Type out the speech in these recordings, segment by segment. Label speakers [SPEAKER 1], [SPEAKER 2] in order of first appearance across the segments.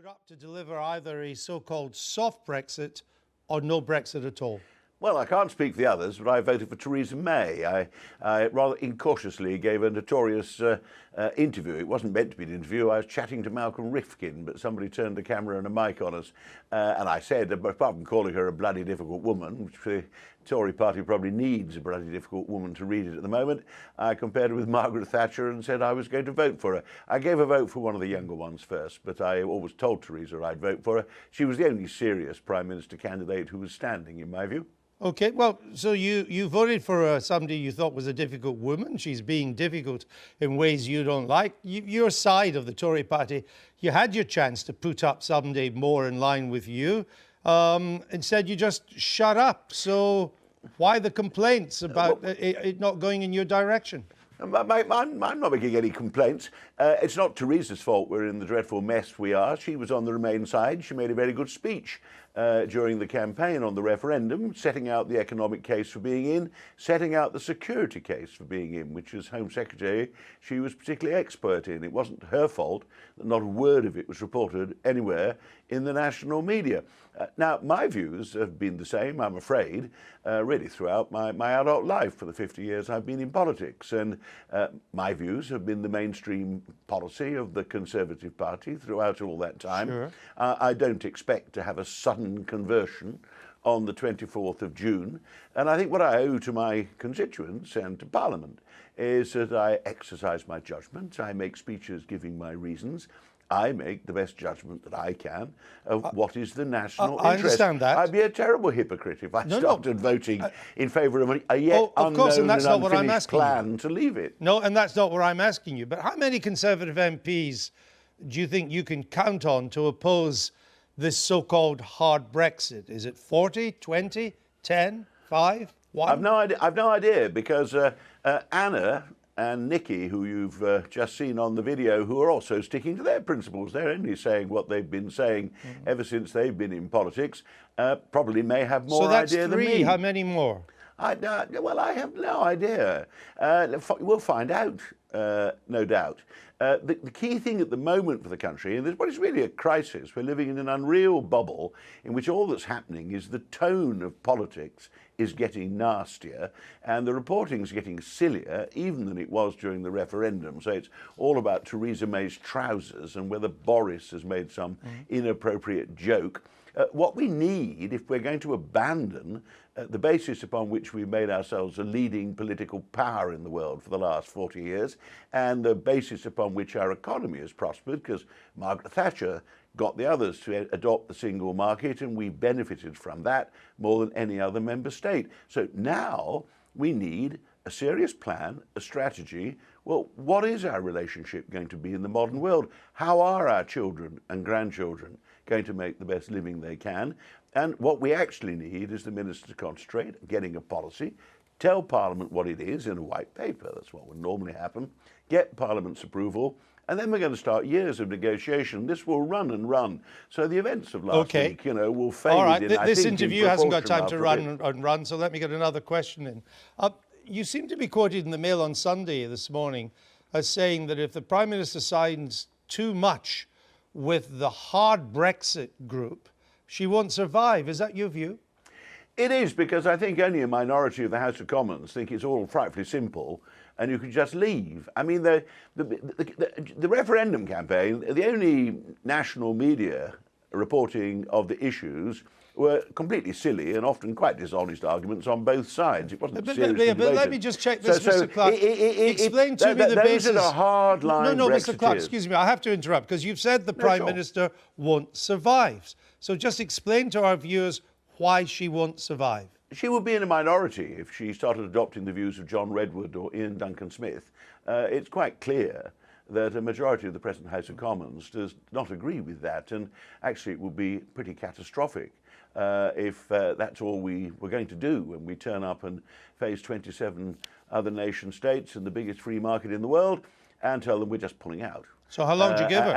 [SPEAKER 1] up to deliver either a so-called soft Brexit or no Brexit at all?
[SPEAKER 2] Well, I can't speak for the others, but I voted for Theresa May. I rather incautiously gave a notorious interview. It wasn't meant to be an interview. I was chatting to Malcolm Rifkin, but somebody turned a camera and a mic on us. And I said, apart from calling her a bloody difficult woman, which the Tory party probably needs a bloody difficult woman to read it at the moment, I compared her with Margaret Thatcher and said I was going to vote for her. I gave a vote for one of the younger ones first, but I always told Theresa I'd vote for her. She was the only serious Prime Minister candidate who was standing, in my view.
[SPEAKER 1] Okay, well, so you voted for somebody you thought was a difficult woman. She's being difficult in ways you don't like. Your side of the Tory party, you had your chance to put up somebody more in line with you. Instead, you just shut up. So why the complaints about it not going in your direction?
[SPEAKER 2] I'm not making any complaints. It's not Theresa's fault we're in the dreadful mess we are. She was on the Remain side. She made a very good speech during the campaign on the referendum, setting out the economic case for being in, setting out the security case for being in, which as Home Secretary she was particularly expert in. It wasn't her fault that not a word of it was reported anywhere in the national media. Now, my views have been the same, I'm afraid, really throughout my adult life for the 50 years I've been in politics. And my views have been the mainstream policy of the Conservative Party throughout all that time.
[SPEAKER 1] Sure.
[SPEAKER 2] I don't expect to have a sudden conversion on the 24th of June. And I think what I owe to my constituents and to Parliament is that I exercise my judgment. I make speeches giving my reasons. I make the best judgment that I can of what is the national interest.
[SPEAKER 1] I understand that.
[SPEAKER 2] I'd be a terrible hypocrite if I started voting in favour of a yet unknown and unfinished plan to leave it.
[SPEAKER 1] No, and that's not what I'm asking you. But how many Conservative MPs do you think you can count on to oppose this so-called hard Brexit? Is it 40, 20, 10, 5, 1?
[SPEAKER 2] I've no idea because Anna and Nikki, who you've just seen on the video, who are also sticking to their principles. They're only saying what they've been saying ever since they've been in politics, probably may have more idea than me.
[SPEAKER 1] So that's 3. How many more?
[SPEAKER 2] Well, I have no idea. We'll find out, no doubt. The key thing at the moment for the country, and what is really a crisis, we're living in an unreal bubble in which all that's happening is the tone of politics is getting nastier and the reporting's getting sillier even than it was during the referendum. So it's all about Theresa May's trousers and whether Boris has made some inappropriate joke. What we need, if we're going to abandon the basis upon which we've made ourselves a leading political power in the world for the last 40 years, and the basis upon which our economy has prospered, because Margaret Thatcher got the others to adopt the single market, and we benefited from that more than any other member state. So now we need a serious plan, a strategy. Well, what is our relationship going to be in the modern world? How are our children and grandchildren going to make the best living they can? And what we actually need is the Minister to concentrate on getting a policy, tell Parliament what it is in a white paper. That's what would normally happen. Get Parliament's approval. And then we're going to start years of negotiation. This will run and run. So the events of last week, will fade.
[SPEAKER 1] All right,
[SPEAKER 2] in,
[SPEAKER 1] this interview hasn't got time to run and run, so let me get another question in. You seem to be quoted in the Mail on Sunday this morning as saying that if the Prime Minister signs too much with the hard Brexit group, she won't survive. Is that your view?
[SPEAKER 2] It is, because I think only a minority of the House of Commons think it's all frightfully simple and you can just leave. I mean, the referendum campaign, the only national media reporting of the issues were completely silly and often quite dishonest arguments on both sides. It wasn't seriously
[SPEAKER 1] but let me just check this, Mr. Clarke. Explain to me the basis.
[SPEAKER 2] Those are the hard line.
[SPEAKER 1] No, Mr. Clarke, excuse me, I have to interrupt because you've said the Prime Minister won't survive. So just explain to our viewers why she won't survive.
[SPEAKER 2] She would be in a minority if she started adopting the views of John Redwood or Ian Duncan Smith. It's quite clear that a majority of the present House of Commons does not agree with that, and actually it would be pretty catastrophic if that's all we were going to do when we turn up and face 27 other nation states and the biggest free market in the world and tell them we're just pulling out.
[SPEAKER 1] So how long do you give her?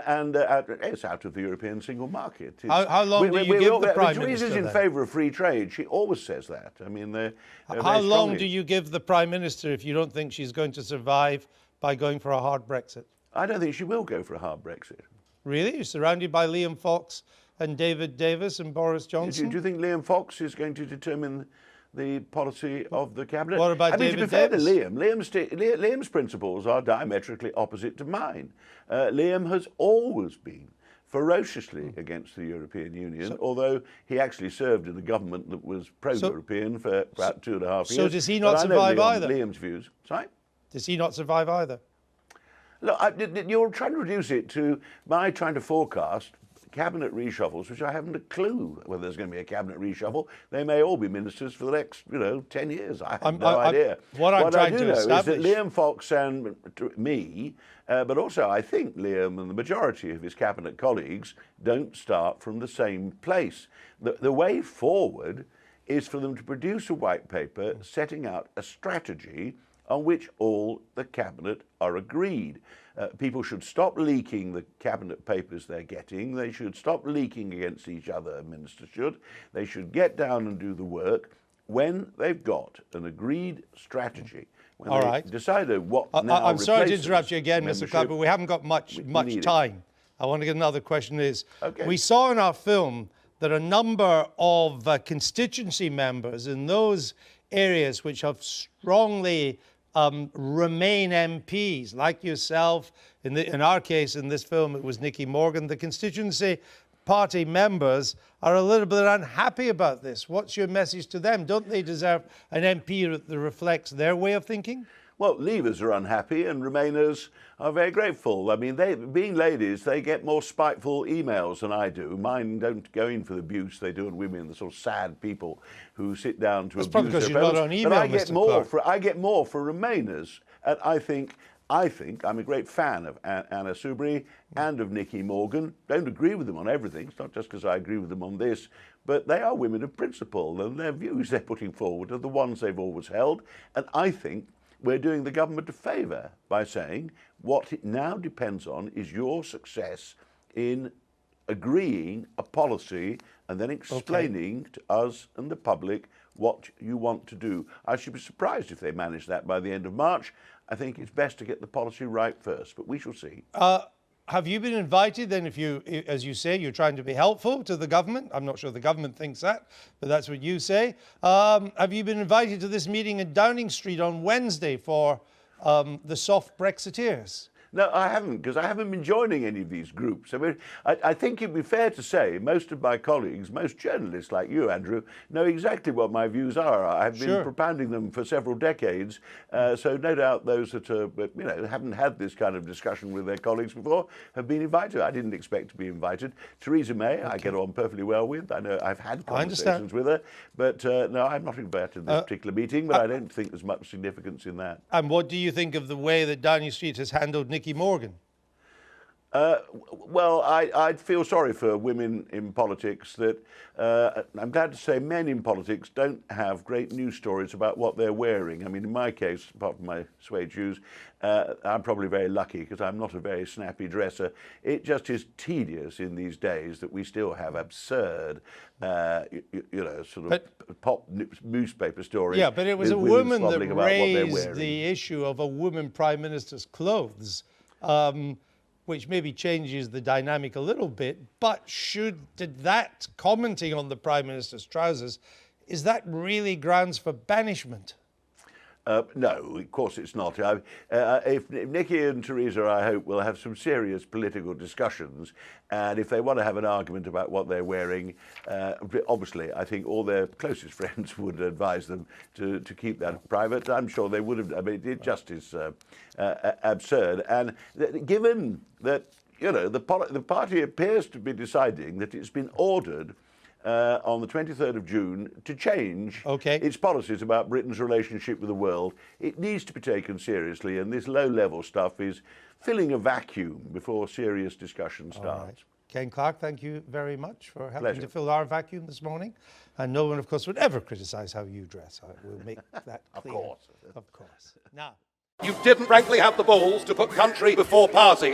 [SPEAKER 2] And it's out of the European single market.
[SPEAKER 1] How long do you give the Prime Minister?
[SPEAKER 2] Teresa's in favour of free trade. She always says that. I mean,
[SPEAKER 1] how long do you give the Prime Minister if you don't think she's going to survive by going for a hard Brexit?
[SPEAKER 2] I don't think she will go for a hard Brexit.
[SPEAKER 1] Really? You're surrounded by Liam Fox and David Davis and Boris Johnson?
[SPEAKER 2] Do you think Liam Fox is going to determine the policy of the cabinet?
[SPEAKER 1] What about
[SPEAKER 2] to be
[SPEAKER 1] David
[SPEAKER 2] fair
[SPEAKER 1] Davis?
[SPEAKER 2] to Liam's principles are diametrically opposite to mine. Liam has always been ferociously against the European Union, although he actually served in a government that was pro-European for about 2.5 years.
[SPEAKER 1] So does he not
[SPEAKER 2] But I know
[SPEAKER 1] survive either?
[SPEAKER 2] Liam's views. Sorry?
[SPEAKER 1] Does he not survive either?
[SPEAKER 2] Look, you're trying to reduce it to my trying to forecast cabinet reshuffles, which I haven't a clue whether there's going to be a cabinet reshuffle. They may all be ministers for the next, 10 years. I have no idea.
[SPEAKER 1] What I do know is that
[SPEAKER 2] Liam Fox and me, but also I think Liam and the majority of his cabinet colleagues don't start from the same place. The way forward is for them to produce a white paper setting out a strategy on which all the cabinet are agreed. People should stop leaking the cabinet papers they're getting. They should stop leaking against each other, ministers should. They should get down and do the work when they've got an agreed strategy. When
[SPEAKER 1] all
[SPEAKER 2] they
[SPEAKER 1] right.
[SPEAKER 2] decided what now
[SPEAKER 1] I'm sorry to
[SPEAKER 2] replaces
[SPEAKER 1] interrupt you again, Mr. Clarke, but we haven't got much time. I want to get another question is, we saw in our film that a number of constituency members in those areas which have strongly Remain MPs like yourself. In our case, in this film, it was Nicky Morgan. The constituency party members are a little bit unhappy about this. What's your message to them? Don't they deserve an MP that reflects their way of thinking?
[SPEAKER 2] Well, Leavers are unhappy and Remainers are very grateful. I mean, being ladies, they get more spiteful emails than I do. Mine don't go in for the abuse they do on women, the sort of sad people who sit down to abuse their
[SPEAKER 1] because you're not on email,
[SPEAKER 2] but I get
[SPEAKER 1] Mr.
[SPEAKER 2] more
[SPEAKER 1] Clarke.
[SPEAKER 2] I get more for Remainers. And I think I'm a great fan of Anna Soubry and of Nicky Morgan. Don't agree with them on everything. It's not just because I agree with them on this, but they are women of principle, and their views they're putting forward are the ones they've always held. And I think we're doing the government a favour by saying what it now depends on is your success in agreeing a policy and then explaining to us and the public what you want to do. I should be surprised if they manage that by the end of March. I think it's best to get the policy right first, but we shall see.
[SPEAKER 1] Have you been invited then, if you, as you say, you're trying to be helpful to the government? I'm not sure the government thinks that, but that's what you say. Have you been invited to this meeting in Downing Street on Wednesday for the soft Brexiteers?
[SPEAKER 2] No, I haven't, because I haven't been joining any of these groups. I mean, I think it'd be fair to say most of my colleagues, most journalists like you, Andrew, know exactly what my views are. I've been propounding them for several decades, so no doubt those that haven't had this kind of discussion with their colleagues before have been invited. I didn't expect to be invited. Theresa May, I get on perfectly well with. I know I've had conversations with her, but no, I'm not invited to this particular meeting, but I don't think there's much significance in that.
[SPEAKER 1] And what do you think of the way that Downing Street has handled Nicky Morgan?
[SPEAKER 2] Well, I'd feel sorry for women in politics that, I'm glad to say men in politics don't have great news stories about what they're wearing. I mean, in my case, apart from my suede shoes, I'm probably very lucky because I'm not a very snappy dresser. It just is tedious in these days that we still have absurd, sort of pop newspaper stories.
[SPEAKER 1] Yeah, but it was a
[SPEAKER 2] women
[SPEAKER 1] woman that
[SPEAKER 2] about what they're
[SPEAKER 1] raised
[SPEAKER 2] wearing.
[SPEAKER 1] the issue of a woman prime minister's clothes. Which maybe changes the dynamic a little bit, but did that commenting on the Prime Minister's trousers, is that really grounds for banishment?
[SPEAKER 2] No, of course it's not. If Nicky and Theresa, I hope, will have some serious political discussions, and if they want to have an argument about what they're wearing, obviously I think all their closest friends would advise them to keep that private. I'm sure they would have. I mean, it just is absurd. And given that, the party appears to be deciding that it's been ordered on the 23rd of June to change its policies about Britain's relationship with the world. It needs to be taken seriously, and this low-level stuff is filling a vacuum before serious discussion starts.
[SPEAKER 1] Right. Ken Clarke, thank you very much for helping to fill our vacuum this morning. And no one, of course, would ever criticise how you dress. I will make that clear.
[SPEAKER 2] Of course.
[SPEAKER 1] Of course. Now,
[SPEAKER 3] You didn't frankly have the balls to put country before party.